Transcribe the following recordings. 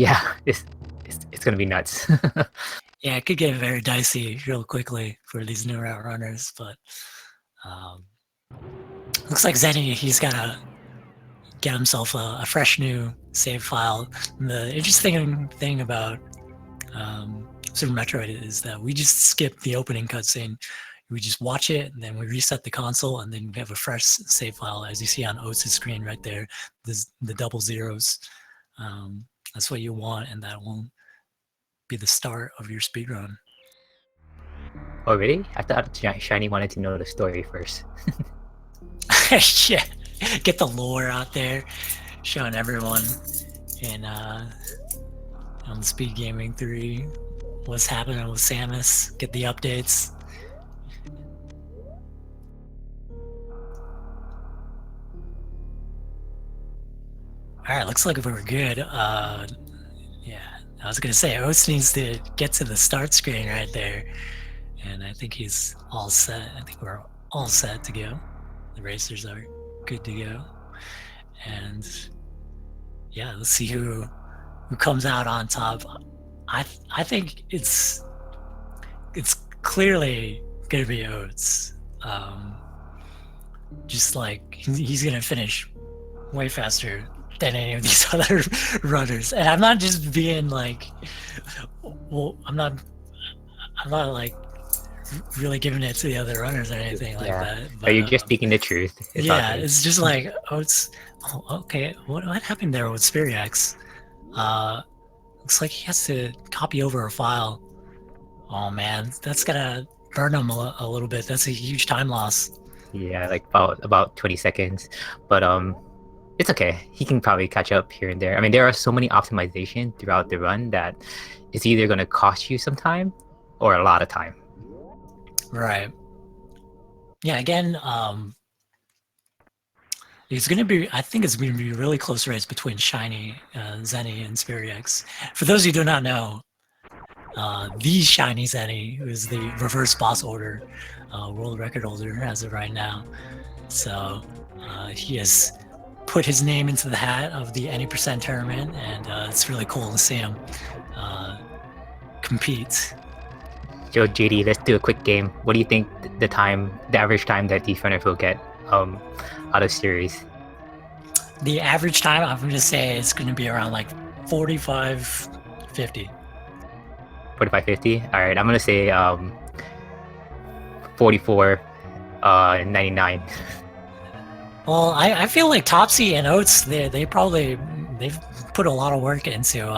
Yeah, it's gonna be nuts. Yeah, it could get very dicey real quickly for these new route runners, but looks like Zeni, he's got to get himself a fresh new save file. And the interesting thing about Super Metroid is that we just skip the opening cutscene. We just watch it, and then we reset the console, and then we have a fresh save file, as you see on Oates' screen right there, the double zeros. That's what you want, and that will be the start of your speedrun. Oh, really? I thought Shiny wanted to know the story first. Yeah, get the lore out there, showing everyone in on Speed Gaming 3 what's happening with Samus. Get the updates. All right, looks like we're good. Yeah, I was gonna say Oates needs to get to the start screen right there, and I think he's all set. I think we're all set to go. The racers are good to go, and yeah, let's see who comes out on top. I think it's clearly gonna be Oates. Just like he's gonna finish way faster than any of these other runners, and I'm not just being like, well, I'm not like really giving it to the other runners or anything like Yeah. that. Are But you just speaking the truth? It's all yeah, good. it's just like, okay. What happened there with Spiriax? Looks like he has to copy over a file. Oh man, that's gonna burn him a little bit. That's a huge time loss. Yeah, like about 20 seconds. But it's okay. He can probably catch up here and there. I mean, there are so many optimization throughout the run that it's either gonna cost you some time or a lot of time. Right. Yeah, again, it's going to be, I think it's going to be a really close race between ShinyZeni, and Spiriax. For those who do not know, the ShinyZeni, who is the reverse boss order world record holder as of right now. So he has put his name into the hat of the Any Percent tournament, and it's really cool to see him compete. So JD, let's do a quick game. What do you think the average time that these runners will get out of series? The average time, I'm going to say, is going to be around like 45-50. 45-50? All right, I'm gonna say 44 99. Well, I feel like Topsy and Oates, they've put a lot of work into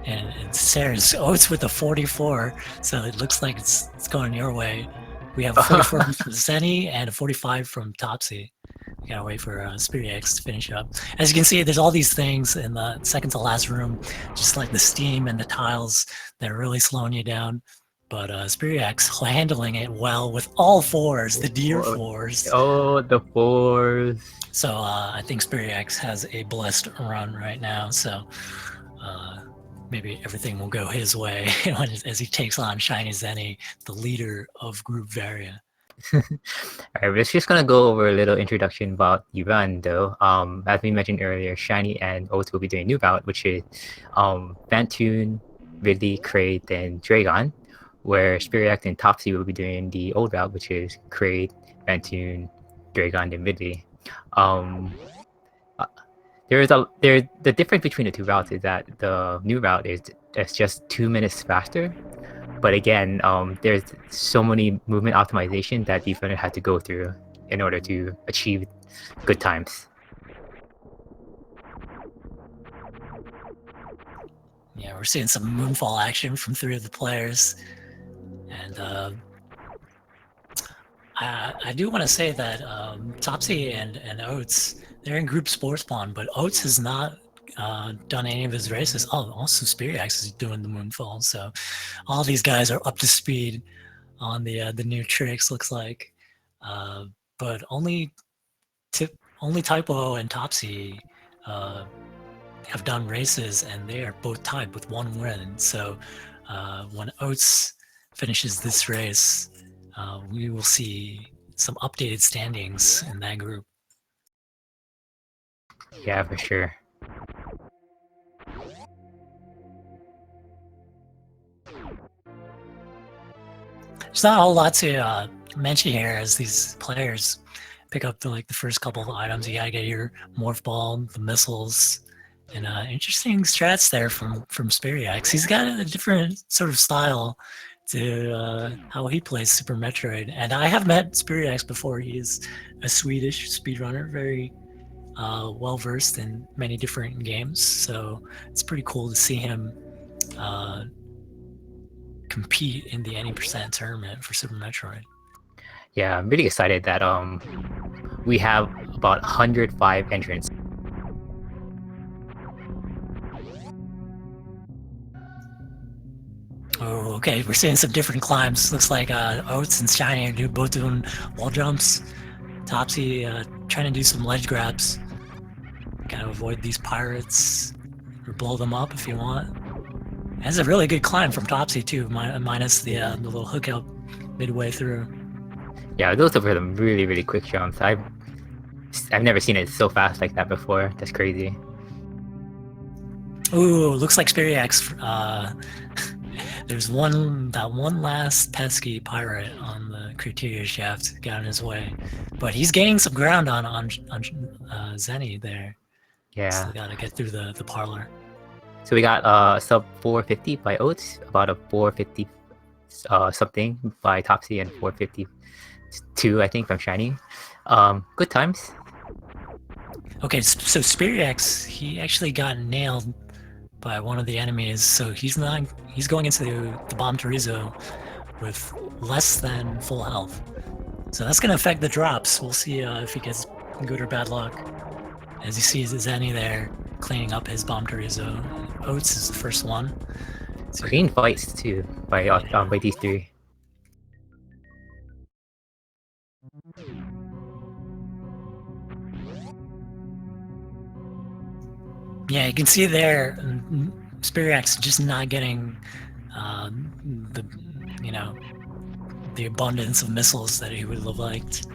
and Sarah's Oates with the 44, so it looks like it's going your way. We have a 44 from Zeni and a 45 from Topsy. We gotta wait for Spiriax to finish up. As you can see, there's all these things in the second to last room, just like the steam and the tiles that are really slowing you down. But Spiriax handling it well with all fours, the deer fours. Oh, the fours. So I think Spiriax has a blessed run right now. So maybe everything will go his way as he takes on ShinyZeni, the leader of Group Varia. All right, we're just gonna go over a little introduction about the run, though. As we mentioned earlier, Shiny and Oates will be doing a new route, which is Phantoon, Ridley, Kraid, and Dragon, where Spiriax and Topsy will be doing the old route, which is Kraid, Phantoon, Dragon, and Ridley. The difference between the two routes is that the new route is just 2 minutes faster. But again, there's so many movement optimization that the runner had to go through in order to achieve good times. Yeah, we're seeing some moonfall action from 3 of the players. And I do want to say that Topsy and Oates, they're in group sports spawn, but Oates has not done any of his races. Oh, also Spiriax is doing the moonfall. So all these guys are up to speed on the new tricks, looks like. But only Typo and Topsy have done races, and they are both tied with 1 win. So when Oates finishes this race, we will see some updated standings in that group. Yeah, for sure. There's not a whole lot to mention here as these players pick up the first couple of items. You gotta get your morph ball, the missiles, and interesting strats there from Spiriax. He's got a different sort of style to how he plays Super Metroid. And I have met Spiriax before. He's a Swedish speedrunner, very well versed in many different games. So it's pretty cool to see him compete in the Any Percent tournament for Super Metroid. Yeah, I'm really excited that we have about 105 entrants. Oh, okay. We're seeing some different climbs. Looks like Oats and Shiny are both doing wall jumps. Topsy trying to do some ledge grabs. Gotta avoid these pirates or blow them up if you want. That's a really good climb from Topsy too, minus the little hookup midway through. Yeah, those are some really, really quick jumps. I've never seen it so fast like that before. That's crazy. Ooh, looks like Spiriax. There's that one last pesky pirate on the criteria shaft got in his way, but he's gaining some ground on Zeni there. Yeah. Still gotta get through the parlor. So we got sub 450 by Oats, about a 450 something by Topsy, and 452 I think from Shiny. Good times. Okay, so Spiriax, he actually got nailed by one of the enemies, so he's going into the bomb Torizo with less than full health. So that's gonna affect the drops. We'll see if he gets good or bad luck. As you see, Zeni there cleaning up his bomb Torizo. Oats is the first one. So green fights too by these three. Yeah, you can see there, Spiriax just not getting the abundance of missiles that he would have liked.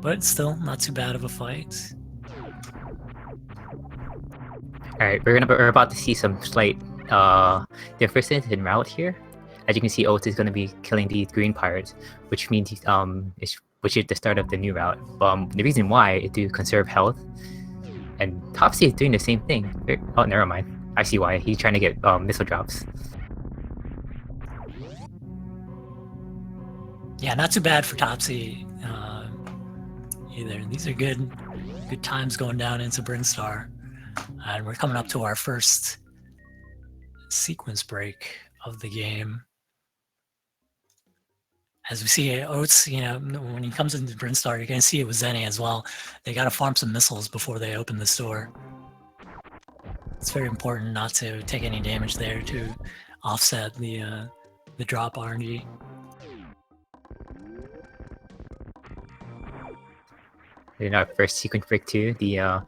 But still, not too bad of a fight. Alright, we're about to see some slight differences in route here. As you can see, Oats is going to be killing these green pirates, which means which is the start of the new route. The reason why is to conserve health, and Topsy is doing the same thing. Oh, never mind. I see why. He's trying to get missile drops. Yeah, not too bad for Topsy either. These are good times going down into Brinstar. And we're coming up to our first sequence break of the game. As we see Oats, when he comes into Brinstar, you're going to see it with Zeni as well. They got to farm some missiles before they open the store. It's very important not to take any damage there to offset the drop RNG. In our first sequence break too, the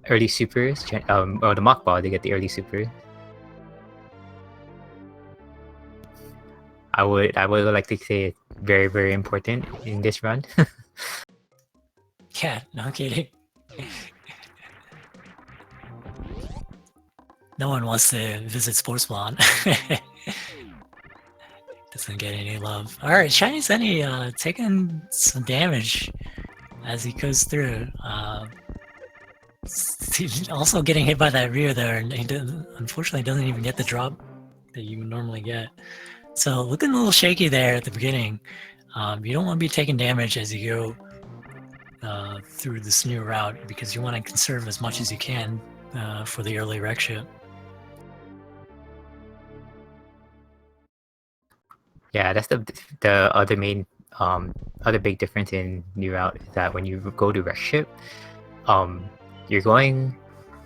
early supers, or the mock ball, they get the early super. I would like to say it's very, very important in this run. Yeah, no kidding. No one wants to visit Sports Spawn. Doesn't get any love. Alright, ShinyZeni taking some damage as he goes through. He's also getting hit by that rear there, and he unfortunately doesn't even get the drop that you normally get. So looking a little shaky there at the beginning. You don't want to be taking damage as you go through this new route, because you want to conserve as much as you can for the early wreck ship. Yeah, that's the other main other big difference in new route is that when you go to wreck ship, you're going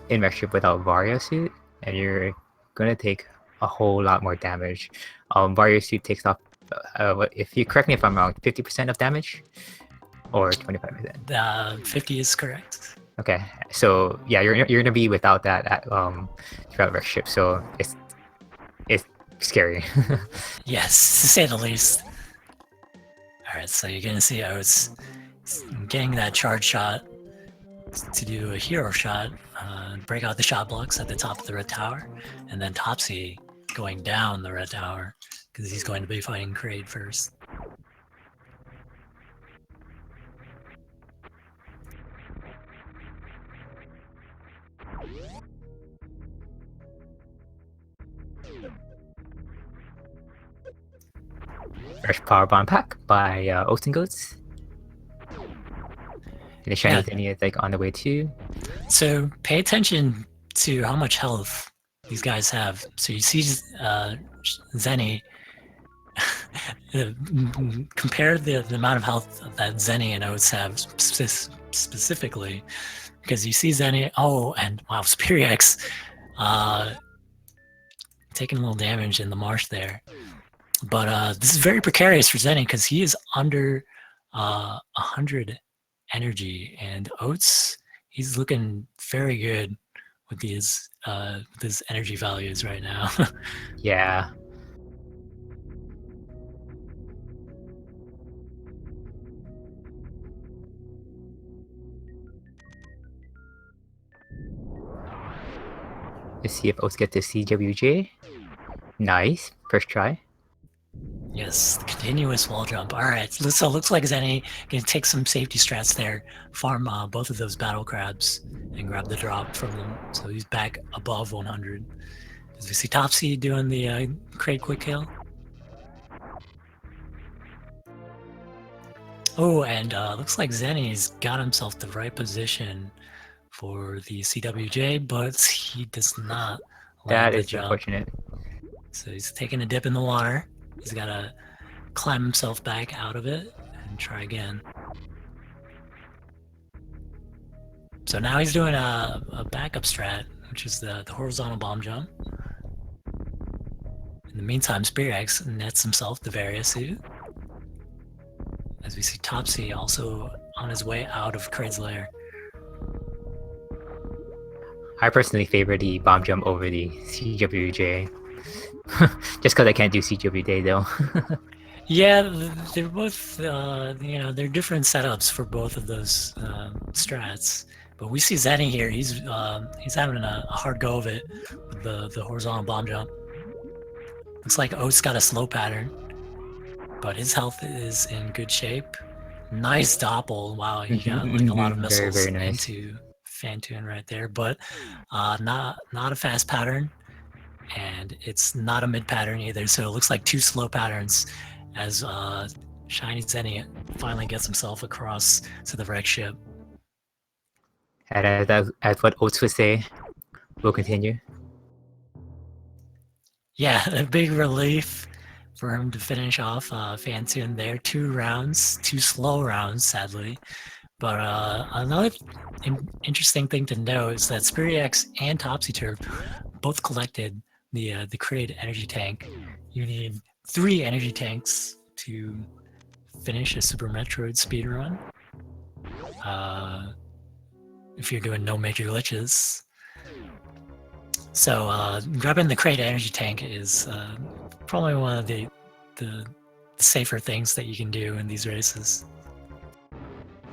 in wreck ship without Vario suit, and you're gonna take a whole lot more damage. Vario suit takes off, if you correct me if I'm wrong, 50% of damage, or 25%. 50 is correct. Okay, so yeah, you're gonna be without that throughout wreck ship, so it's scary. Yes, to say the least. Alright, so you're gonna see I was getting that charge shot to do a hero shot, break out the shot blocks at the top of the red tower, and then Topsy going down the red tower because he's going to be fighting Kraid first. First power bomb pack by Oatsngoats. And the ShinyZeni is like on the way too. So pay attention to how much health these guys have. So you see Zeni. Compare the amount of health that Zeni and Oats have specifically, because you see Zeni. Oh, and wow, Spiriax taking a little damage in the marsh there. But this is very precarious for Zeni because he is under 100 energy, and Oats, he's looking very good with his energy values right now. Yeah. Let's see if Oats get the CWJ. Nice. First try. Yes, the continuous wall jump. All right, so it looks like Zeni can take some safety strats there, farm both of those battle crabs, and grab the drop from them. So he's back above 100. As we see Topsy doing the Kraid quick kill. Oh, and looks like Zeni's got himself the right position for the CWJ, but he does not land That the is jump. unfortunate. So he's taking a dip in the water. He's got to climb himself back out of it and try again. So now he's doing a backup strat, which is the horizontal bomb jump. In the meantime, Spiriax nets himself the Varia suit. As we see Topsy also on his way out of Kraid's lair. I personally favor the bomb jump over the CWJ. Just because I can't do CWJ though. Yeah, they're both, they're different setups for both of those strats. But we see Zeni here. He's having a hard go of it with the horizontal bomb jump. Looks like Oats got a slow pattern, but his health is in good shape. Nice doppel. Wow, he got like a lot of missiles very nice. into Fantune right there, but not a fast pattern, and it's not a mid pattern either. So it looks like two slow patterns as ShinyZeni finally gets himself across to the wreck ship. And as what Oats would say, we'll continue. Yeah, a big relief for him to finish off Fantune there. 2 rounds, 2 slow rounds, sadly. But another interesting thing to know is that Spiriax and TopsyTurve both collected the Kraid energy tank. You need 3 energy tanks to finish a Super Metroid speedrun. If you're doing no major glitches. So grabbing the Kraid energy tank is probably one of the safer things that you can do in these races.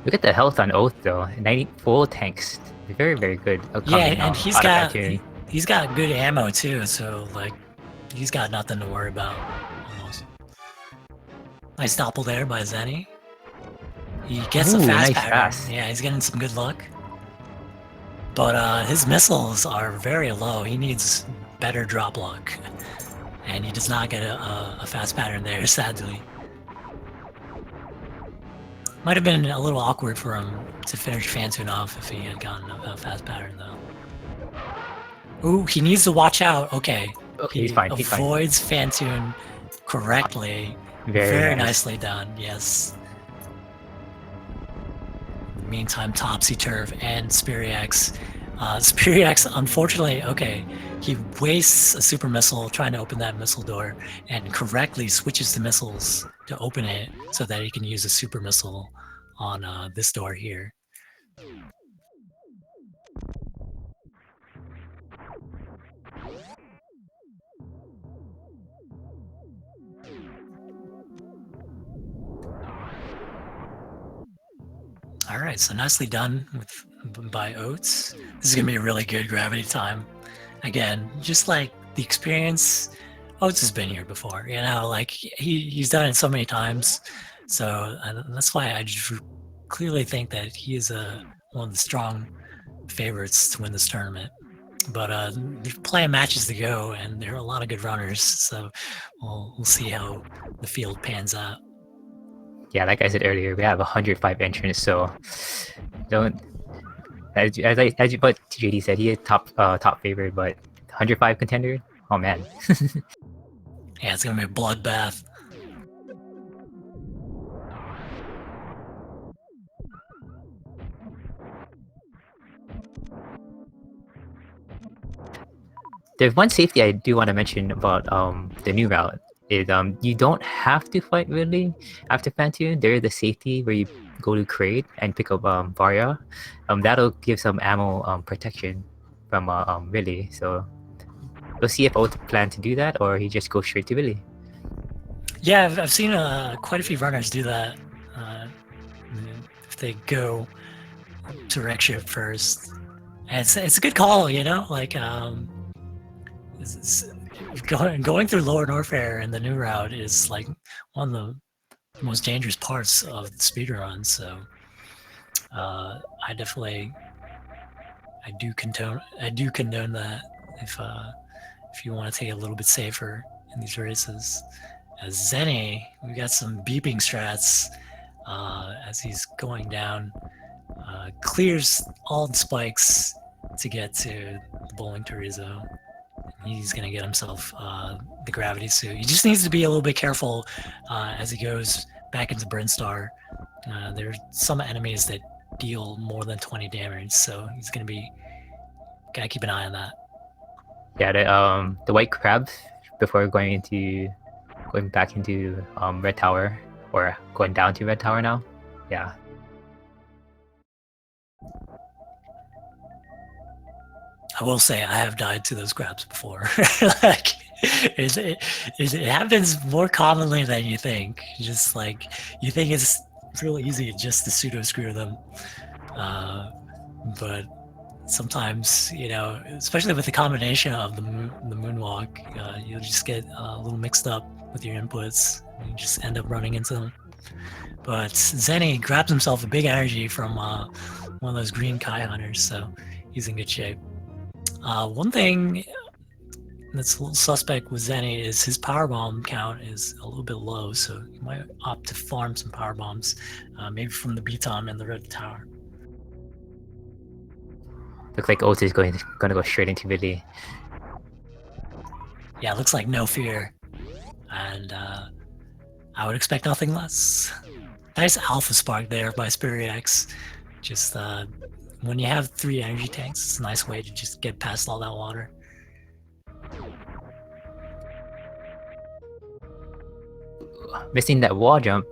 Look at the health on Oath though. 90 full tanks. Very, very good. Yeah, and he's got good ammo too, so like he's got nothing to worry about almost. Nice doppel there by Zeni. He gets a fast pattern. Fast. Yeah, he's getting some good luck. But his missiles are very low. He needs better drop luck. And he does not get a fast pattern there, sadly. Might have been a little awkward for him to finish Fantune off if he had gotten a fast pattern, though. Ooh, he needs to watch out. Okay. He's fine. He avoids Fantune correctly. Very nicely done, yes. In the meantime, TopsyTurve and Spiriax. Spiriax, unfortunately, okay, he wastes a super missile trying to open that missile door and correctly switches the missiles to open it so that he can use a super missile on this door here. All right, so nicely done by Oats. This is gonna be a really good gravity time. Again, just like the experience Oates has been here before. You know, like he's done it so many times. So that's why I just clearly think that he is one of the strong favorites to win this tournament. But there's plenty of matches to go, and there are a lot of good runners. So we'll see how the field pans out. Yeah, like I said earlier, we have 105 entrants, so don't. But JD said, he is top favorite, but 105 contender. Oh man. Yeah, it's gonna be a bloodbath. There's one safety I do want to mention about the new route is you don't have to fight really after Phantom. There is a safety where you go to crate and pick up Varia. That'll give some ammo protection from Willy. So we'll see if Oath plan to do that or he just goes straight to Willy. Yeah, I've seen quite a few runners do that. If they go to wreck ship first, and it's a good call, you know. Like going through Lower Norfair and the new route is like one of the most dangerous parts of the speedrun. So I do condone that if you want to take it a little bit safer in these races. As Zeni, we got some beeping strats as he's going down, clears all the spikes to get to the bowling chorizo. He's gonna get himself the gravity suit. He just needs to be a little bit careful as he goes back into Brinstar. There's some enemies that deal more than 20 damage, so he's gotta keep an eye on that. Yeah, the white crabs before going back into Red Tower, or going down to Red Tower now. Yeah. I will say I have died to those crabs before. Like it happens more commonly than you think. Just like you think it's really easy just to pseudo screw them, but sometimes, you know, especially with the combination of the moonwalk, you'll just get a little mixed up with your inputs. And you just end up running into them. But Zeni grabs himself a big energy from one of those green Kai hunters, so he's in good shape. One thing that's a little suspect with Zeni is his powerbomb count is a little bit low, so you might opt to farm some power bombs, maybe from the Beton and the Red Tower. Looks like Oath is gonna go straight into Willy. Yeah, it looks like no fear, and I would expect nothing less. Nice alpha spark there by Spiriax. Just when you have 3 energy tanks, it's a nice way to just get past all that water. Missing that wall jump.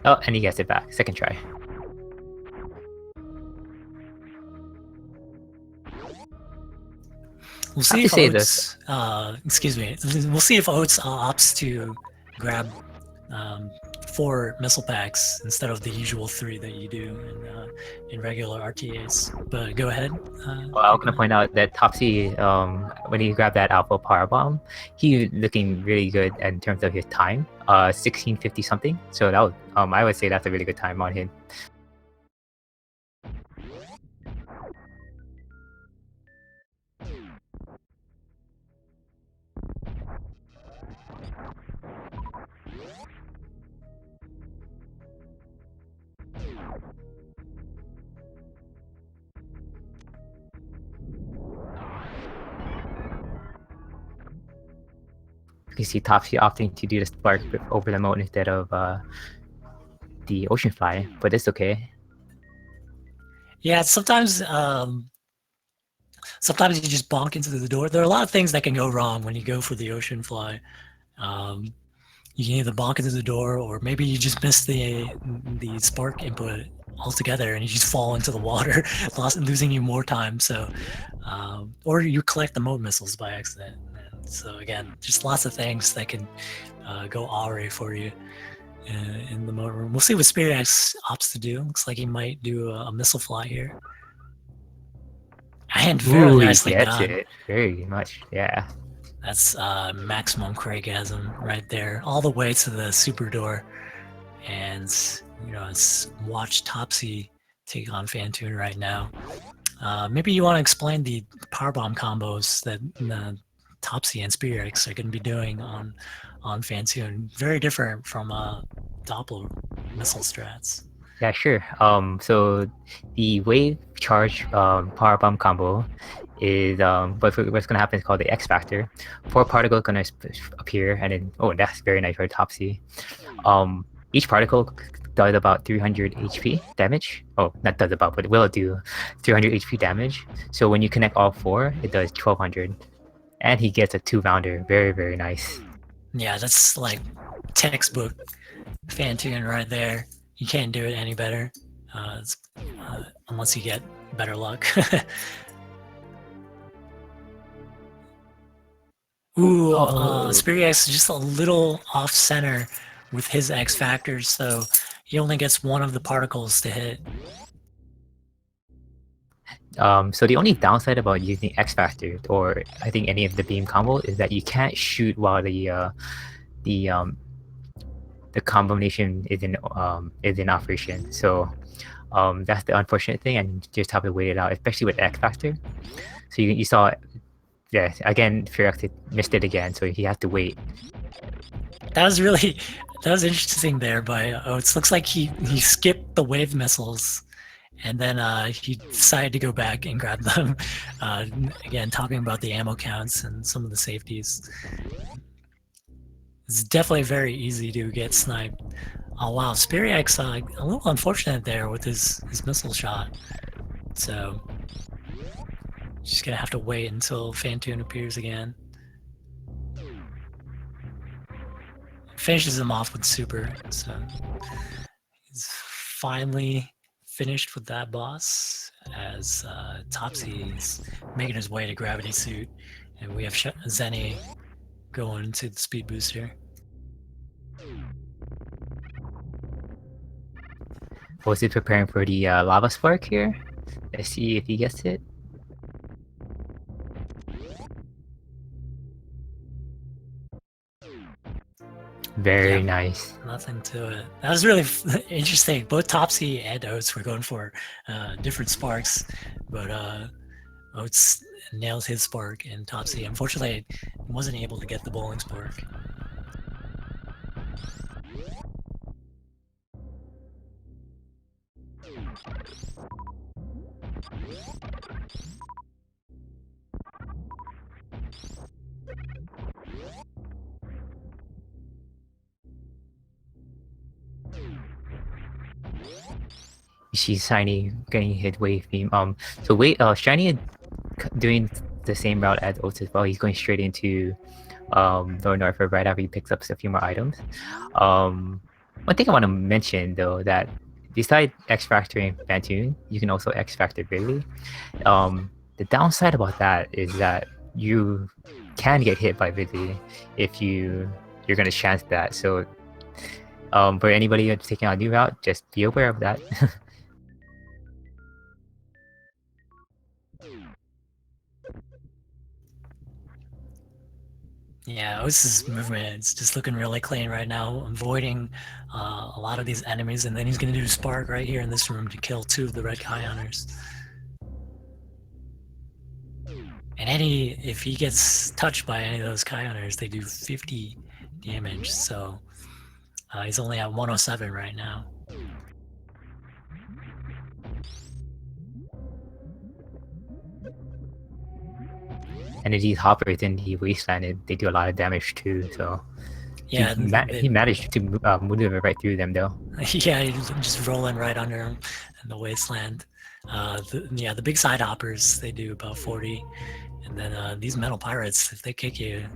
Oh, and he gets it back. Second try. We'll see if Oates, excuse me, we'll see if Oates opts to grab 4 missile packs instead of the usual 3 that you do in regular RTAs. But go ahead. Well, I was gonna point out that Topsy, when he grabbed that Alpha Power Bomb, he looking really good in terms of his time, 1650 something. So that was, I would say that's a really good time on him. You see Topsy opting to do the spark over the moat instead of the ocean fly, but it's okay. Yeah, sometimes sometimes you just bonk into the door. There are a lot of things that can go wrong when you go for the ocean fly. You can either bonk into the door, or maybe you just miss the spark input altogether and you just fall into the water, losing you more time. So, or you collect the moat missiles by accident. And so again, just lots of things that can go awry for you in the moat room. We'll see what Spiriax opts to do. Looks like he might do a missile fly here. And very nicely done. It very much, yeah. That's maximum Craigasm right there, all the way to the super door. And it's watch Topsy take on Fantoon right now. Maybe you want to explain the powerbomb combos that Topsy and Spiriax are going to be doing on Fantoon. Very different from Doppler missile strats. Yeah, sure. So the wave charge power bomb combo is what's gonna happen is called the X factor. 4 particles gonna appear, and then that's very nice for Topsy. Each particle does about 300 HP damage. Oh, not does about, but it will do 300 HP damage. So when you connect all 4, it does 1200, and he gets a 2-rounder. Very, very nice. Yeah, that's like textbook Fantoon right there. You can't do it any better, unless you get better luck. Ooh, Spiriax is just a little off center with his X factors, so he only gets one of the particles to hit. So the only downside about using X Factor, or I think any of the beam combo, is that you can't shoot while the combination is in operation. So that's the unfortunate thing, and you just have to wait it out, especially with X Factor. So you saw, yeah, again, Firax missed it again, so he has to wait. That was interesting there by Oats. Looks like he skipped the wave missiles, and then he decided to go back and grab them. Again, talking about the ammo counts and some of the safeties. It's definitely very easy to get sniped. Oh wow, Spiriax, a little unfortunate there with his missile shot. So just gonna have to wait until Fantoon appears again. Finishes him off with super, so he's finally finished with that boss as Topsy's making his way to Gravity Suit, and we have Zeni going to the speed booster. Was he preparing for the lava spark here? Let's see if he gets it. Very nice. Nothing to it. That was really interesting. Both Topsy and Oats were going for different sparks, but Oats nailed his spark, and Topsy unfortunately wasn't able to get the bowling spark. You see Shiny getting hit wave beam. So Shiny doing the same route as Oats as well. He's going straight into Lord Norfolk right after he picks up a few more items. One thing I want to mention though, that besides X Factoring Fantoon, you can also X Factor Ridley. The downside about that is that you can get hit by Ridley if you're gonna chance that. So for anybody that's taking a new route, just be aware of that. Yeah, Oats' movement is just looking really clean right now, avoiding a lot of these enemies, and then he's going to do Spark right here in this room to kill 2 of the red Kai Hunters. And if he gets touched by any of those Kai Hunters, they do 50 damage, so he's only at 107 right now. And these hoppers in the wasteland, they do a lot of damage too. So yeah, he managed to move right through them though. Yeah, he's just rolling right under him in the wasteland. The big side hoppers, they do about 40, and then these metal pirates, if they kick you,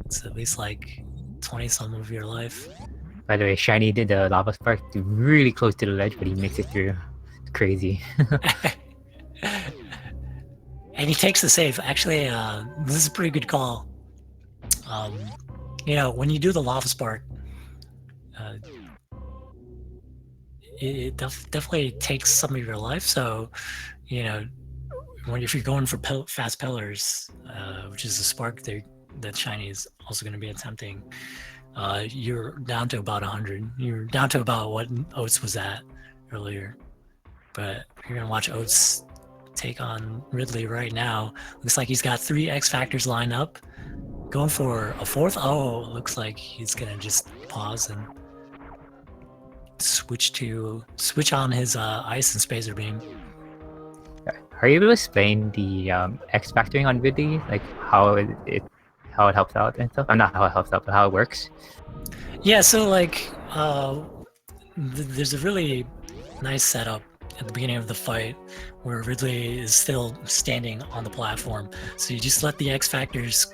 it's at least like 20 some of your life. By the way, Shiny did the lava spark really close to the ledge, but he makes it through. It's crazy. And he takes the save. Actually, this is a pretty good call. When you do the lava spark, it definitely takes some of your life. So, if you're going for fast pillars, which is a spark, they that Shiny is also going to be attempting. You're down to about 100. You're down to about what Oats was at earlier. But you're going to watch Oats take on Ridley right now. Looks like he's got 3 X Factors lined up. Going for a 4th. Oh, looks like he's going to just pause and switch on his Ice and Spacer Beam. Are you able to explain the X factoring on Ridley, like how it helps out and stuff? Not how it helps out, but how it works. Yeah, so like there's a really nice setup at the beginning of the fight where Ridley is still standing on the platform. So you just let the X Factors,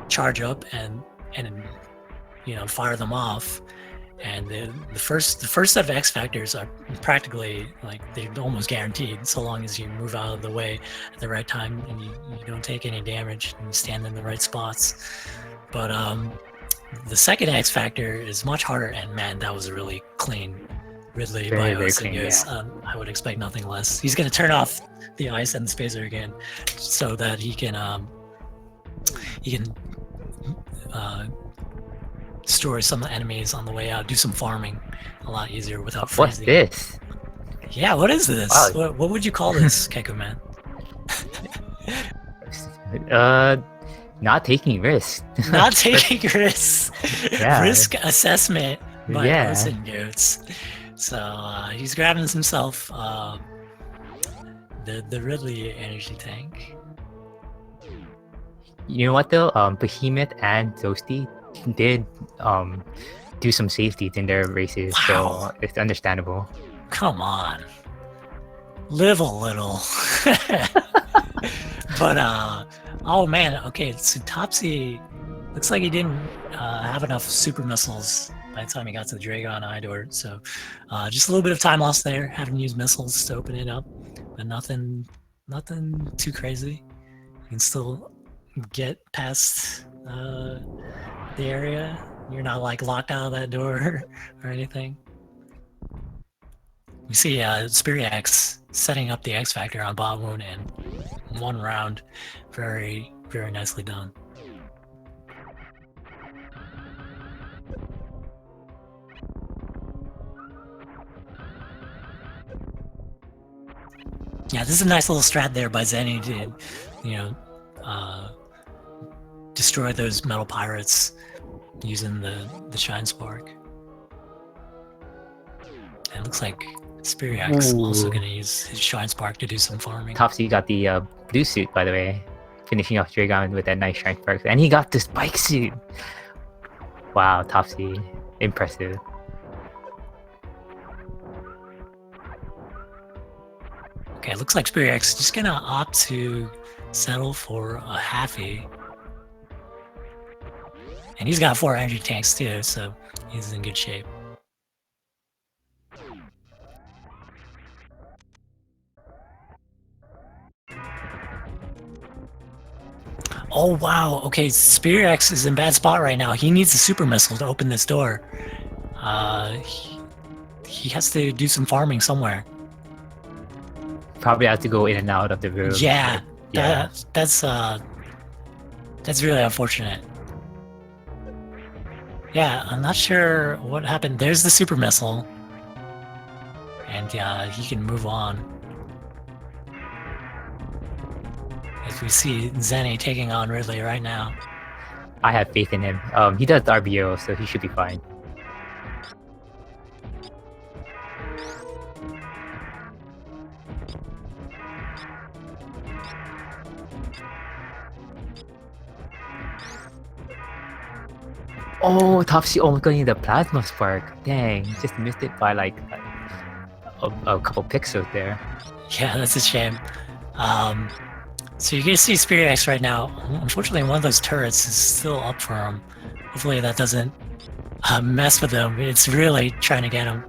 charge up and fire them off. And the first set of X Factors are practically like they're almost guaranteed, so long as you move out of the way at the right time and you don't take any damage and you stand in the right spots. But the second X Factor is much harder, and man, that was a really clean Ridley by Oatsngoats. I would expect nothing less. He's going to turn off the Ice and Spacer again, so that he can destroy some enemies on the way out, do some farming a lot easier without freezing. What's this? Yeah, what is this? Wow. What would you call this, Keiko Man? Not taking risks. Not taking risks. Yeah. Risk assessment by Oatsngoats. So he's grabbing himself the Ridley energy tank. You know what though? Behemoth and Toasty did do some safeties in their races, so it's understandable. Come on, live a little. But oh man, okay, so Topsy looks like he didn't have enough super missiles by the time he got to the Dragon Idor, so just a little bit of time lost there, having to use missiles to open it up, but nothing too crazy. You can still get past the area. You're not like locked out of that door or anything. We see Spiriax setting up the X Factor on Bob Moon in 1 round. Very, very nicely done. Yeah, this is a nice little strat there by Zeni to, destroy those metal pirates using the Shine Spark. And it looks like Spiriax also going to use his Shine Spark to do some farming. Topsy got the blue suit, by the way, finishing off Dragon with that nice Shine Spark, and he got the spike suit. Wow, Topsy, impressive. Okay, it looks like Spiriax is just going to opt to settle for a halfie. And he's got 4 energy tanks too, so he's in good shape. Oh wow, okay, Spiriax is in bad spot right now. He needs a super missile to open this door. He has to do some farming somewhere. Probably have to go in and out of the room. Yeah, that's really unfortunate. Yeah, I'm not sure what happened. There's the super missile. And he can move on. As we see Zeni taking on Ridley right now. I have faith in him. He does the RBO, so he should be fine. Oh, Topsy almost got the Plasma Spark. Dang, just missed it by like a couple pixels there. Yeah, that's a shame. So you can see Spiriax right now. Unfortunately, one of those turrets is still up for him. Hopefully that doesn't mess with him. It's really trying to get him.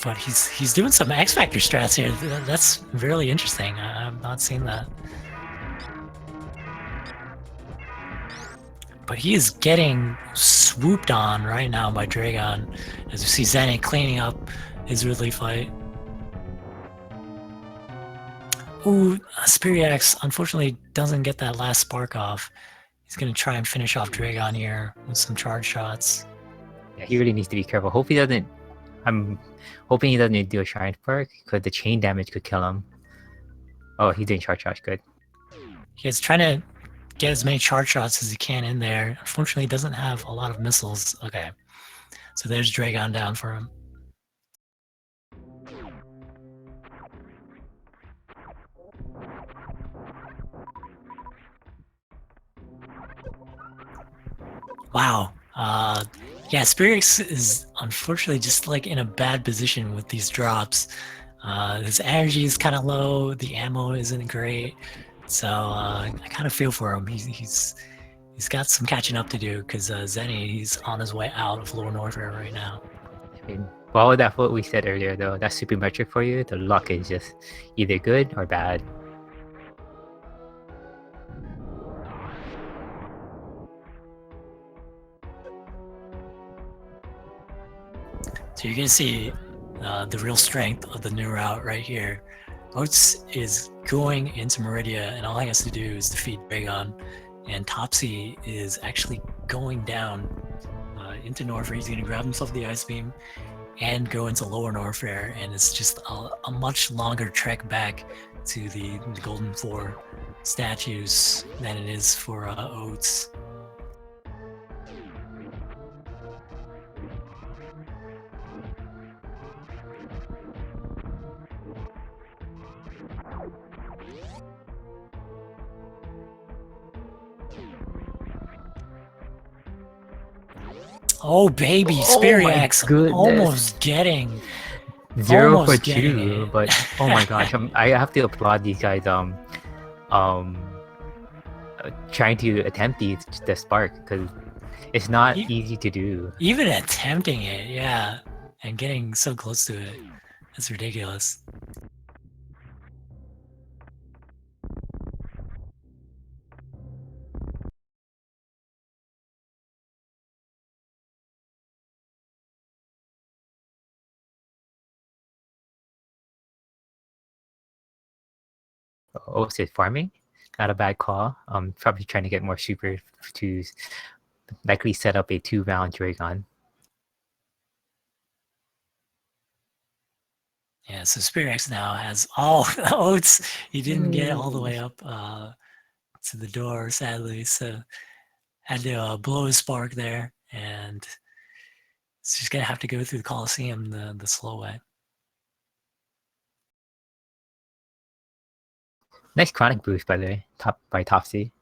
But he's doing some X Factor strats here. That's really interesting. I've not seen that. But he is getting swooped on right now by Dragon, as we see Zeni cleaning up his Ridley fight. Ooh, Spiriax unfortunately doesn't get that last spark off. He's gonna try and finish off Dragon here with some charge shots. Yeah, he really needs to be careful. Hope he doesn't. I'm hoping he doesn't do a Shrine Spark, because the chain damage could kill him. Oh, he's doing charge shots. Good. He's trying to get as many charge shots as he can in there. Unfortunately, he doesn't have a lot of missiles. Okay, so there's Dragon down for him. Wow. Yeah, Spirix is unfortunately just like in a bad position with these drops. His energy is kind of low. The ammo isn't great. So I kind of feel for him. He's got some catching up to do because Zeni, he's on his way out of Lower Norfair right now. I mean, well, that's what we said earlier, though. That's super metric for you. The luck is just either good or bad. So you're gonna see the real strength of the new route right here. Oats is going into Meridia, and all he has to do is defeat Dragon. And Topsy is actually going down into Norfair. He's gonna grab himself the Ice Beam and go into Lower Norfair, and it's just a much longer trek back to the Golden Floor statues than it is for Oats. Oh baby, Spiriax almost getting 0 for almost getting 2, it. but oh my gosh, I have to applaud these guys. Trying to attempt the spark, because it's not easy to do. Even attempting it, yeah, and getting so close to it, that's ridiculous. Oh, is farming? Not a bad call. Probably trying to get more super to likely set up a 2-round Dragon. Yeah, so Spiriax now has all the Oats. He didn't get all the way up to the door, sadly, so had to blow his spark there, and he's just gonna have to go through the Coliseum the slow way. Nice chronic boost, by the way, by Topsy.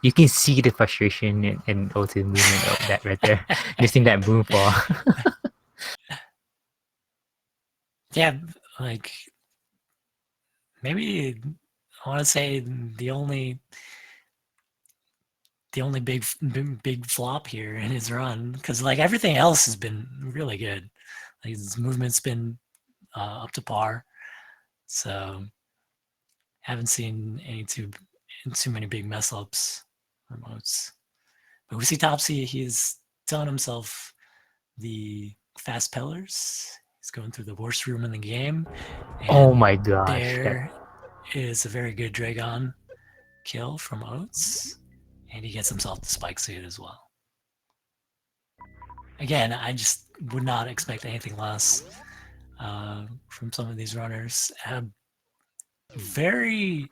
You can see the frustration in Otis' movement of that right there, missing that moonfall. Yeah, like maybe I want to say the only big flop here in his run, because like everything else has been really good. Like his movement's been up to par, so haven't seen any too many big mess ups from Oats. But we see Topsy, he's done himself the fast pillars. He's going through the worst room in the game. And oh my gosh. there is a very good Dragon kill from Oats. And he gets himself the spike suit as well. Again, I just would not expect anything less from some of these runners. This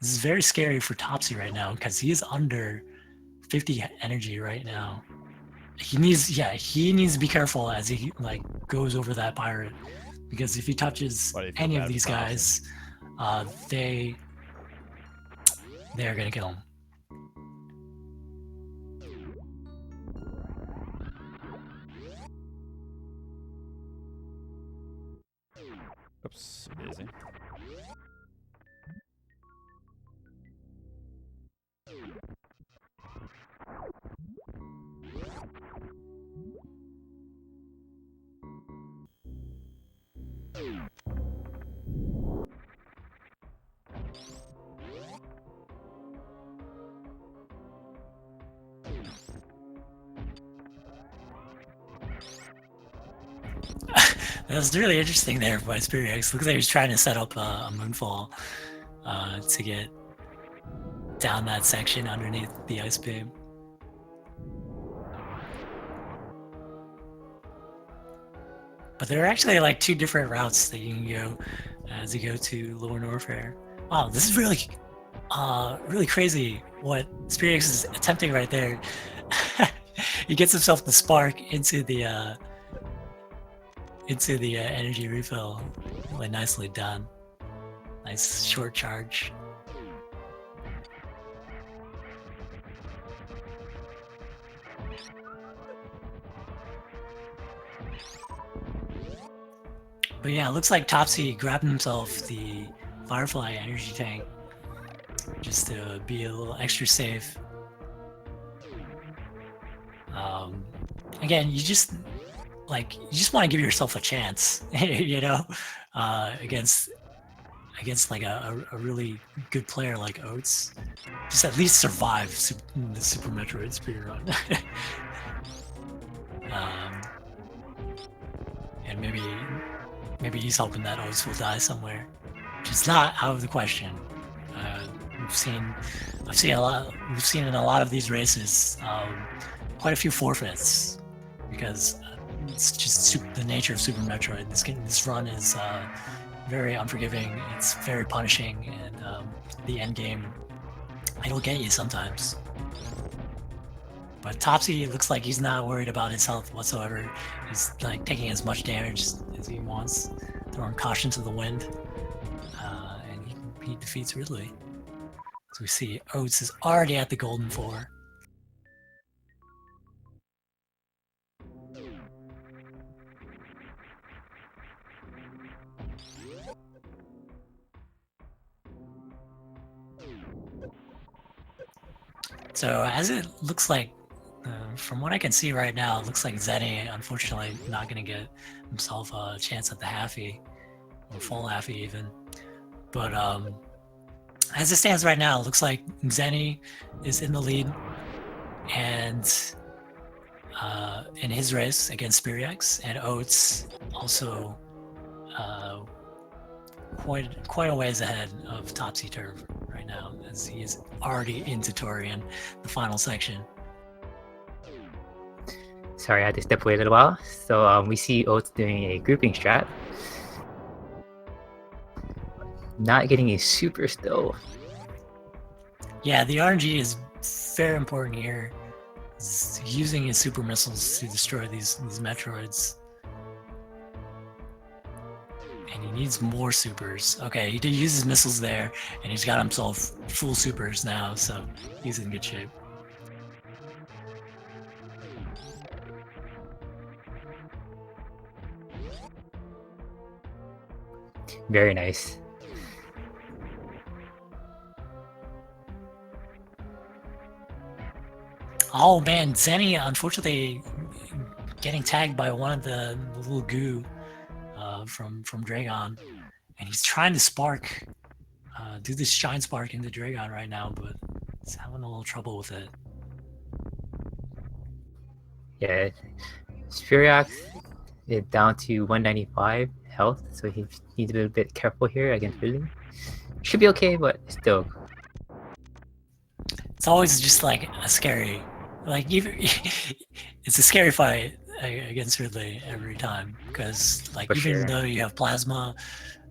is very scary for Topsy right now, because he is under 50 energy right now. He needs to be careful as he like goes over that pirate, because if he touches any of these guys, they're gonna kill him. Oops, daisy. That was really interesting there by Spiriax. Looks like he was trying to set up a moonfall to get down that section underneath the ice beam. But there are actually like two different routes that you can go as you go to Lower Norfair. Wow, this is really crazy what Spiriax is attempting right there. He gets himself the spark into the energy refill. Really nicely done. Nice short charge. But yeah, it looks like Topsy grabbed himself the Firefly energy tank just to be a little extra safe. Again, you just want to give yourself a chance, you know, against like a really good player like Oats. Just at least survive the Super Metroid speedrun. And maybe he's hoping that Oats will die somewhere, which is not out of the question. We've seen in a lot of these races quite a few forfeits because it's just the nature of Super Metroid. This run is very unforgiving. It's very punishing, and the end game, it'll get you sometimes. But Topsy looks like he's not worried about his health whatsoever. He's like taking as much damage as he wants, throwing caution to the wind, and he defeats Ridley. So we see Oats is already at the Golden 4. So as it looks like, from what I can see right now, it looks like Zeni, unfortunately, not going to get himself a chance at the halfie, or full halfie even. But as it stands right now, it looks like Zeni is in the lead, and in his race against Spiriax, and Oats also quite a ways ahead of TopsyTurve right now, as he is already into Torian, the final section. Sorry, I had to step away a little while. So we see Oats doing a grouping strat. Not getting a super still. Yeah, the RNG is very important here. He's using his super missiles to destroy these Metroids. And he needs more supers. Okay, he did use his missiles there, and he's got himself full supers now, so he's in good shape. Very nice. Oh man, Zeni unfortunately getting tagged by one of the little goo from Dragon, and he's trying to spark, do this shine spark into Dragon right now, but he's having a little trouble with it. Yeah, Spiriax is down to 195 health, so he needs to be a bit careful here against Ridley. Should be okay, but still. It's always just like a scary, like even it's a scary fight against Ridley every time, because like even though you have plasma,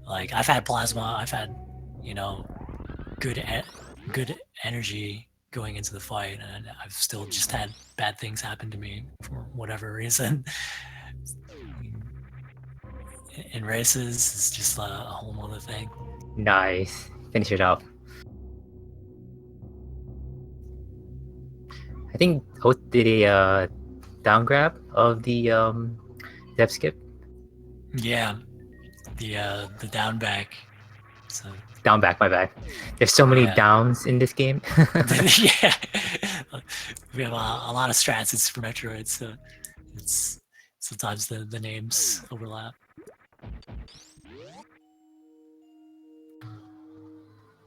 like I've had plasma, I've had, you know, good energy going into the fight, and I've still just had bad things happen to me for whatever reason. In races, it's just a whole other thing. Nice. Finish it off. I think Oat did a down grab of the depth skip. Yeah, the down back. So down back, my bad. There's so many downs in this game. Yeah, we have a lot of strats in Super Metroid, so it's sometimes the names overlap.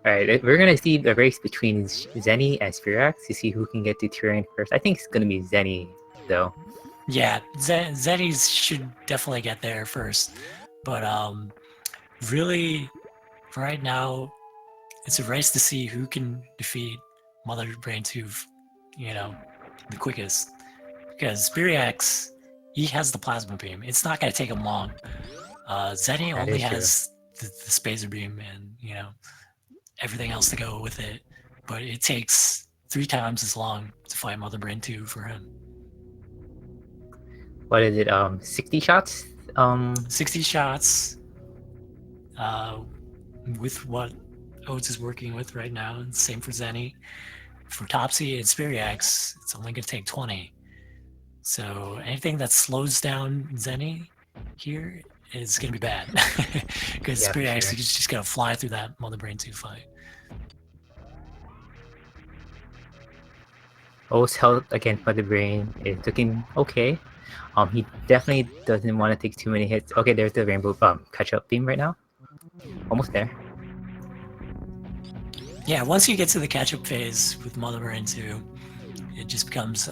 Alright, we're gonna see the race between Zeni and Spiriax to see who can get to Turin first. I think it's gonna be Zeni, though. Yeah, Zeni's should definitely get there first, but really, right now, it's a race to see who can defeat Mother Brain 2, the quickest. Because Spiriax, he has the plasma beam. It's not going to take him long. Zeni That only is true. has the spacer beam and, everything else to go with it. But it takes 3 times as long to fight Mother Brain 2 for him. What is it? 60 shots. 60 shots with what Oats is working with right now. And same for Zeni. For Topsy and Spiriax, it's only going to take 20. So anything that slows down Zeni here is going to be bad. Because Yeah, for Spiriax sure. is just going to fly through that Mother Brain 2 fight. O's health against Mother Brain is looking okay. He definitely doesn't want to take too many hits. Okay, there's the rainbow catch-up beam right now. Almost there. Yeah, once you get to the catch-up phase with Mother Brain 2, it just becomes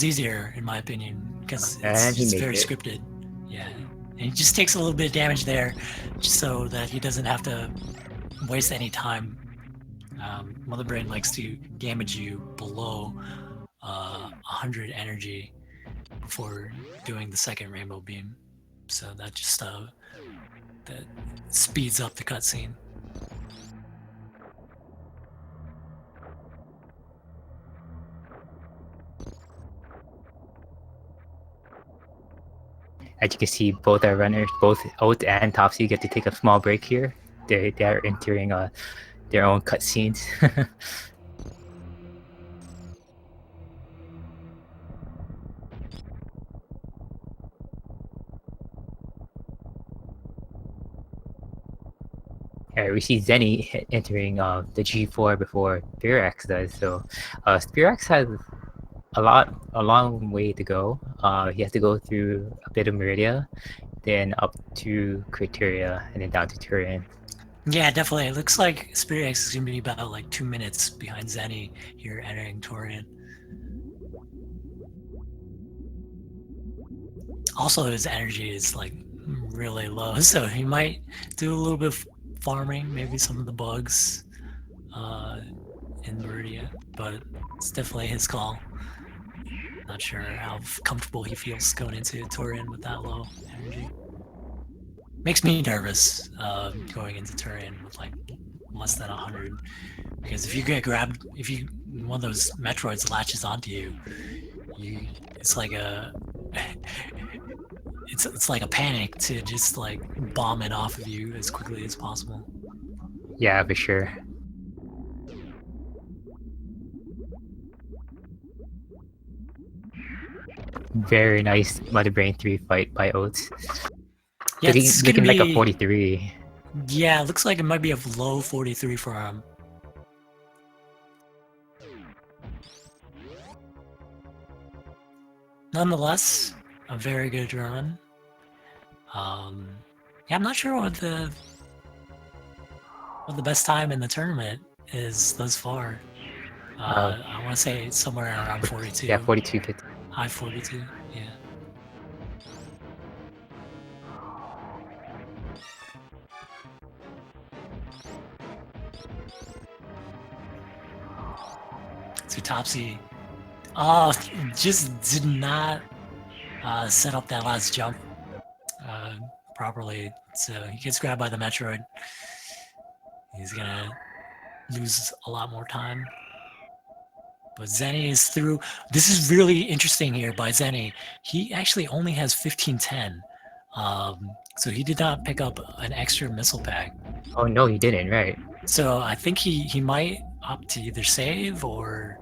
easier, in my opinion, because it's And he just makes very it. scripted. Yeah, and he just takes a little bit of damage there, just so that he doesn't have to waste any time. Mother Brain likes to damage you below 100 energy before doing the second rainbow beam, so that just that speeds up the cutscene. As you can see, both our runners, both Oat and Topsy, get to take a small break here. They are entering their own cutscenes. We see Zeni entering the G4 before Spirax does. So Spirax has a long way to go. He has to go through a bit of Meridia, then up to Criteria, and then down to Turin. Yeah, definitely. It looks like Spiriax is going to be about like 2 minutes behind Zeni here entering Torian. Also, his energy is like really low, so he might do a little bit of farming, maybe some of the bugs in Meridia, but it's definitely his call. Not sure how comfortable he feels going into Torian with that low energy. Makes me nervous going into Turian with like less than 100, because if you get grabbed, if you one of those Metroids latches onto you, it's like a it's like a panic to just like bomb it off of you as quickly as possible. Yeah, for sure. Very nice Mother Brain 3 fight by Oats. Yeah, it's gonna looking like a be 43. Yeah, it looks like it might be a low 43 for him. Nonetheless, a very good run. Yeah, I'm not sure what the best time in the tournament is thus far. I want to say it's somewhere around 42. Yeah, 42.50. High 42, yeah. So Topsy just did not set up that last jump properly. So he gets grabbed by the Metroid. He's gonna lose a lot more time. But Zeni is through. This is really interesting here by Zeni. He actually only has 1510. So he did not pick up an extra missile pack. Oh no, he didn't, right? So I think he might opt to either save or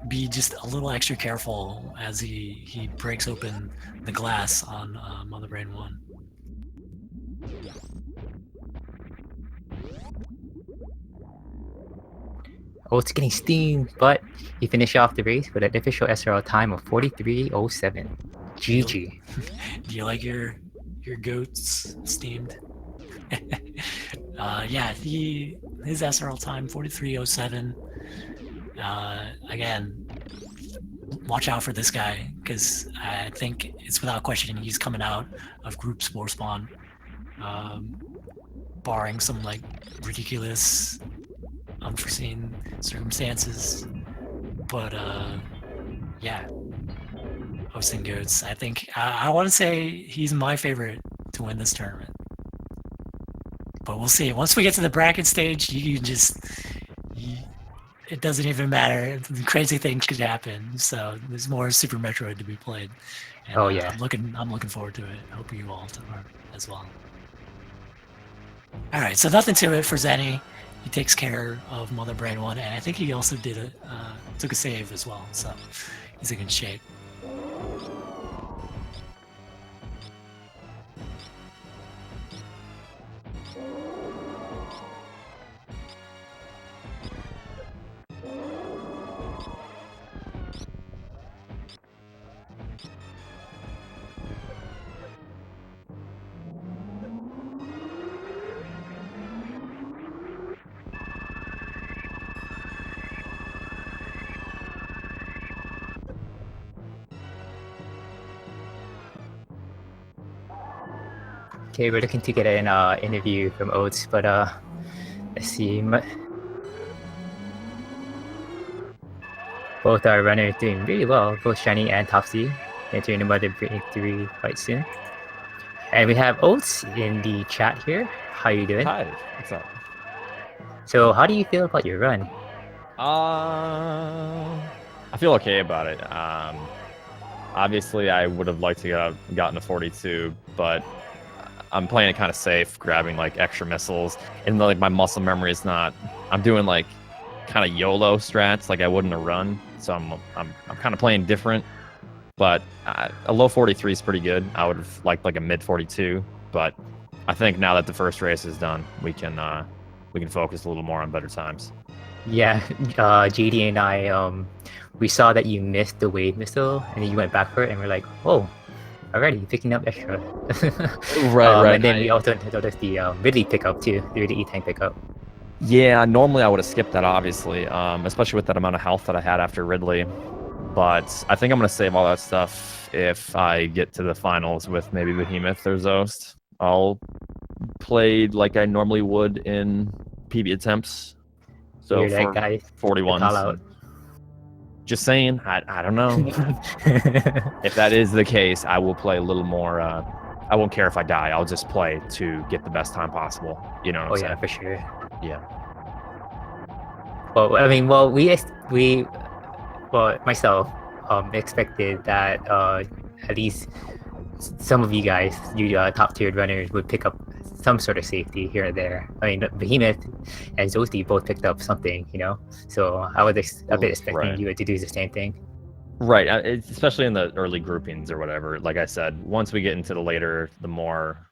be just a little extra careful as he breaks open the glass on Mother Brain 1. Oh, it's getting steamed, but he finished off the race with an official SRL time of 43.07. GG. Do you like your goats steamed? Yeah, his SRL time 43.07. Again, watch out for this guy, because I think it's without question he's coming out of group spore spawn, barring some like ridiculous unforeseen circumstances. But yeah, Oatsngoats, I think I want to say he's my favorite to win this tournament. But we'll see. Once we get to the bracket stage, you just it doesn't even matter. Crazy things could happen. So there's more Super Metroid to be played. And Oh yeah. I'm looking forward to it. I hope you all are as well. All right, so nothing to it for Zenny. He takes care of Mother Brain 1, and I think he also took a save as well, so he's in good shape. Okay, we're looking to get an interview from Oats, but let's see. Both our runners doing really well, both Shiny and Topsy, entering the Mother Brain 3 quite soon. And we have Oats in the chat here. How you doing? Hi, what's up? So how do you feel about your run? I feel okay about it. Obviously, I would have liked to have gotten a 42, but I'm playing it kind of safe, grabbing like extra missiles, and like my muscle memory is not. I'm doing like kind of YOLO strats, like I would in a run. So I'm kind of playing different. But a low 43 is pretty good. I would have liked like a mid 42, but I think now that the first race is done, we can focus a little more on better times. Yeah, JD and I, we saw that you missed the wave missile, and then you went back for it, and we're like, oh, already picking up extra. Right. And then we also noticed the Ridley pickup too, the Ridley E-Tank pickup. Yeah, normally I would have skipped that, obviously, especially with that amount of health that I had after Ridley. But I think I'm going to save all that stuff if I get to the finals with maybe Behemoth or Zost. I'll play like I normally would in PB attempts. So You're for that guy. 41. Call out. Just saying, I don't know. If that is the case, I will play a little more. I won't care if I die. I'll just play to get the best time possible. You know what I'm saying? For sure. Yeah. Well, I mean, myself, expected that at least some of you guys, you top tiered runners, would pick up some sort of safety here or there. I mean, Behemoth and Zosti both picked up something, you know. So I was a bit expecting you to do the same thing. Right, especially in the early groupings or whatever. Like I said, once we get into the later, the more,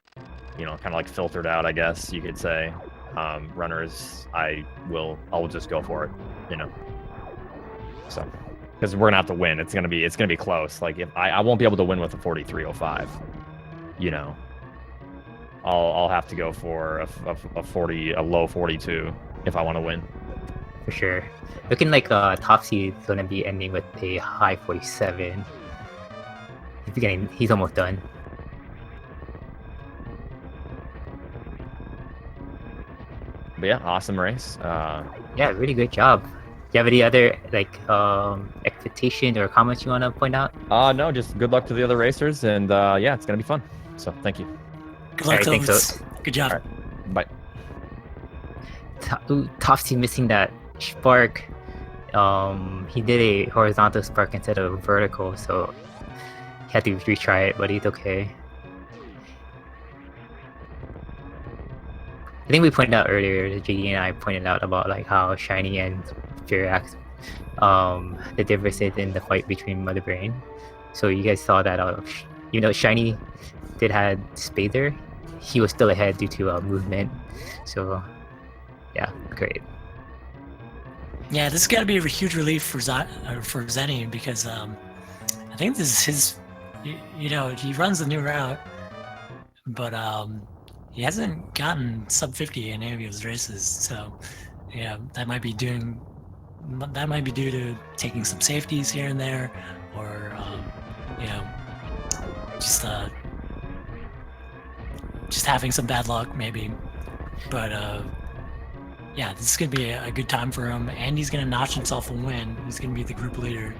kind of like filtered out, I guess you could say, runners, I'll just go for it, So, because we're gonna have to win. It's gonna be close. Like if I won't be able to win with a 43.05, I'll have to go for a low 42 if I want to win. For sure. Looking like Topsy is gonna be ending with a high 47. He's almost done. But yeah, awesome race. Yeah, really great job. Do you have any other expectation or comments you want to point out? No, just good luck to the other racers, and yeah, it's gonna be fun. So thank you. Good luck, thanks, Oats. Good job. All right. Bye. Topsy missing that spark. He did a horizontal spark instead of vertical, so he had to retry it, but he's okay. I think we pointed out earlier, JD and I pointed out about like how Shiny and Spiriax, the differences in the fight between Mother Brain. So you guys saw that Shiny did had Spader. He was still ahead due to movement. So yeah, great. Yeah, this is gonna be a huge relief for Zenny, because I think this is his. He runs the new route, but he hasn't gotten sub 50 in any of his races. So yeah, that might be due to taking some safeties here and there, just having some bad luck maybe, but yeah, this is gonna be a good time for him, and he's gonna notch himself a win. He's gonna be the group leader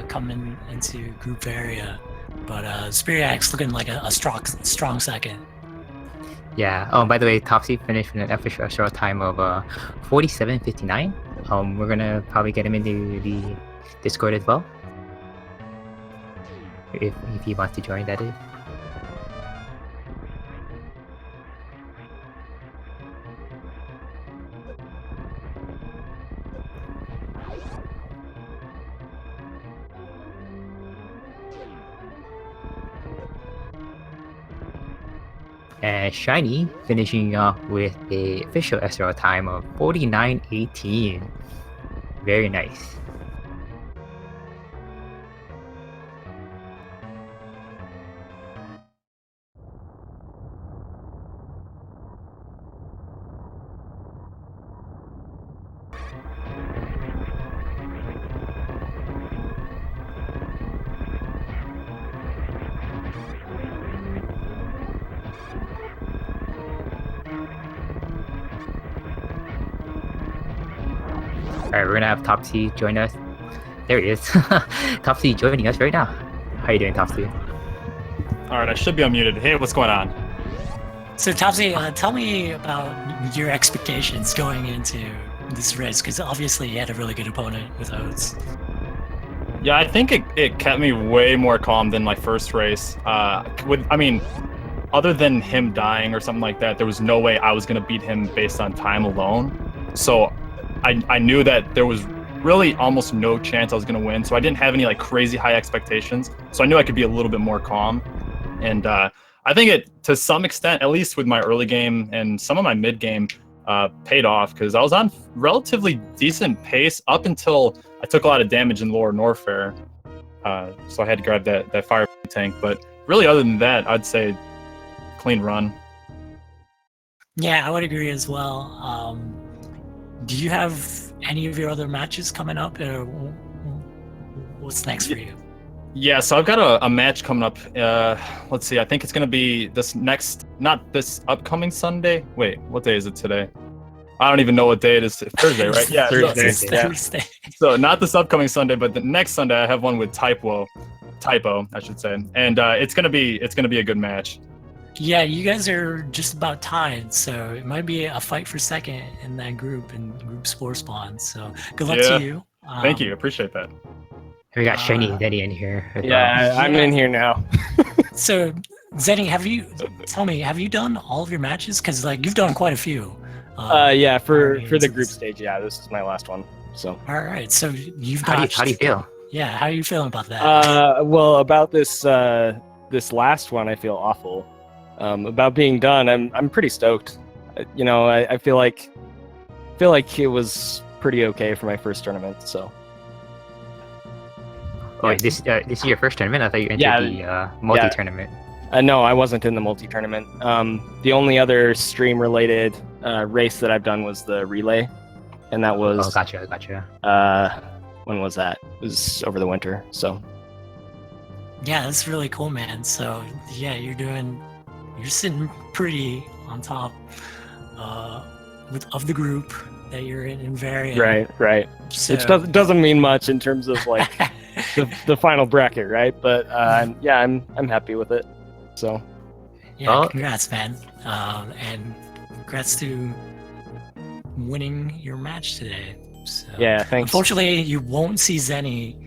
coming into group area, but Spiriax looking like a strong second. Yeah. Oh, by the way, Topsy finished with an official short time of 47:59. We're gonna probably get him into the Discord as well, if he wants to join. That is. And Shiny finishing off with the official SRL time of 49:18. Very nice. Alright, we're gonna have Topsy join us. There he is. Topsy joining us right now. How you doing, Topsy? Alright, I should be unmuted. Hey, what's going on? So Topsy, tell me about your expectations going into this race, because obviously you had a really good opponent with Oats. Yeah, I think it kept me way more calm than my first race. Other than him dying or something like that, there was no way I was gonna beat him based on time alone. So I knew that there was really almost no chance I was going to win, so I didn't have any like crazy high expectations. So I knew I could be a little bit more calm. And I think it, to some extent, at least with my early game and some of my mid game, paid off, because I was on relatively decent pace up until I took a lot of damage in lower Norfair. So I had to grab that fire tank. But really, other than that, I'd say clean run. Yeah, I would agree as well. Do you have any of your other matches coming up, or what's next for you? Yeah, so I've got a match coming up. Let's see, I think it's going to be not this upcoming Sunday. Wait, what day is it today? I don't even know what day it is. Thursday, right? Yeah, Thursday. So not this upcoming Sunday, but the next Sunday I have one with Typo, I should say, and it's gonna be a good match. Yeah, you guys are just about tied, so it might be a fight for second in that group, in Group Spore Spawn. So good luck to you. Thank you, appreciate that. We got ShinyZeni in here. Yeah, I'm in here now. So, Zeni, tell me, have you done all of your matches? Because like you've done quite a few. Yeah, for the group stage, yeah, this is my last one. So. All right, so you've how do you feel? Yeah, how are you feeling about that? Well, about this last one, I feel awful. About being done, I'm pretty stoked. You know, I feel like it was pretty okay for my first tournament. So. Oh, yeah. This is your first tournament? I thought you entered the multi-tournament. No, I wasn't in the multi-tournament. The only other stream-related race that I've done was the relay, and that was. Oh, gotcha. When was that? It was over the winter. So. Yeah, that's really cool, man. So yeah, you're sitting pretty on top of the group that you're in variant. Right. So, Which doesn't mean much in terms of like the final bracket, right? But yeah, I'm happy with it. So yeah, congrats, man, and congrats to winning your match today. So, yeah, thanks. Unfortunately, you won't see Zeni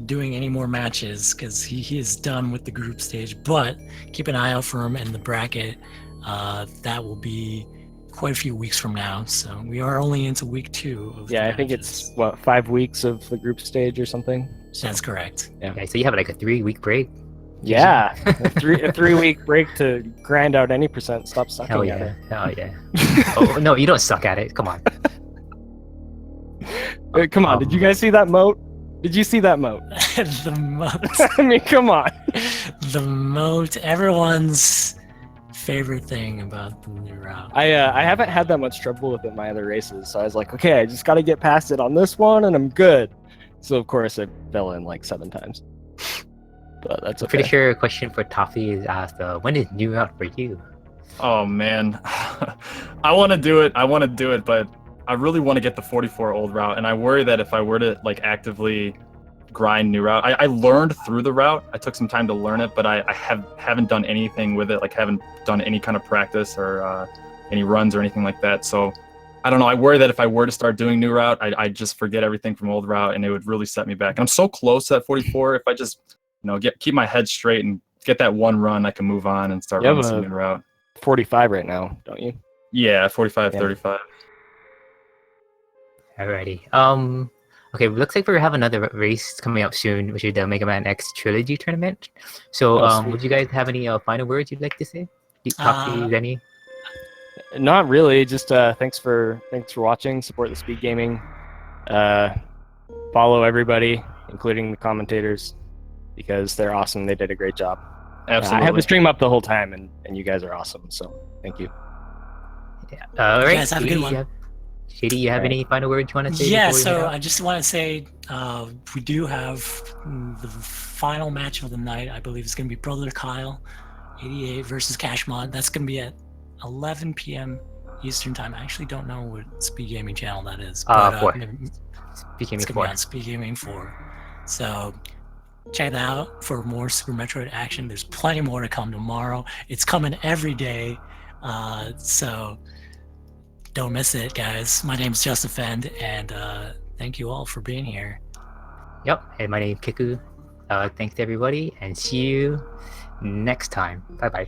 doing any more matches because he is done with the group stage, but keep an eye out for him in the bracket. That will be quite a few weeks from now, so we are only into week 2 of I think it's 5 weeks of the group stage or something. So. That's correct. Yeah, so you have like a 3-week break. Yeah, a 3-week break to grind out any percent. Stop sucking at it. Hell yeah. Oh no, you don't suck at it. Come on. Come on, did you guys see that moat? Did you see that moat? The moat. I mean, come on. The moat. Everyone's favorite thing about the new route. I haven't had that much trouble with it in my other races, so I was like, okay, I just got to get past it on this one, and I'm good. So of course I fell in like 7 times. but that's I'm okay. pretty sure a question for Toffee is asked, when is new route for you? Oh man, I want to do it. I want to do it, but I really want to get the 44 old route, and I worry that if I were to like actively grind new route, I learned through the route. I took some time to learn it, but I haven't done anything with it. Like haven't done any kind of practice or any runs or anything like that. So I don't know. I worry that if I were to start doing new route, I'd just forget everything from old route, and it would really set me back. And I'm so close to that 44. If I just keep my head straight and get that one run, I can move on and start You have running some a- new route. 45 right now, don't you? Yeah, 45, Yeah. 35. Alrighty. Okay, looks like we have another race coming up soon, which is the Mega Man X Trilogy tournament. So, Oh, sweet. would you guys have any final words you'd like to say? Toffee, Zenny? Not really. Just thanks for watching. Support the speed gaming. Follow everybody, including the commentators, because they're awesome. They did a great job. Absolutely. I have the stream up the whole time, and you guys are awesome. So thank you. Yeah. All right. guys have a good one. Shady, you have All right. any final words you want to say? Yeah, before we head so out? I just want to say we do have the final match of the night. I believe it's going to be Brother Kyle, 88 versus Cashmon. That's going to be at 11 p.m. Eastern time. I actually don't know what Speed Gaming channel that is. But, 4. It's going to be on Speed Gaming 4. So check that out for more Super Metroid action. There's plenty more to come tomorrow. It's coming every day. So don't miss it, guys. My name's Justin Fend, and thank you all for being here. Yep. And my name's Kiku. Thanks to everybody, and see you next time. Bye bye.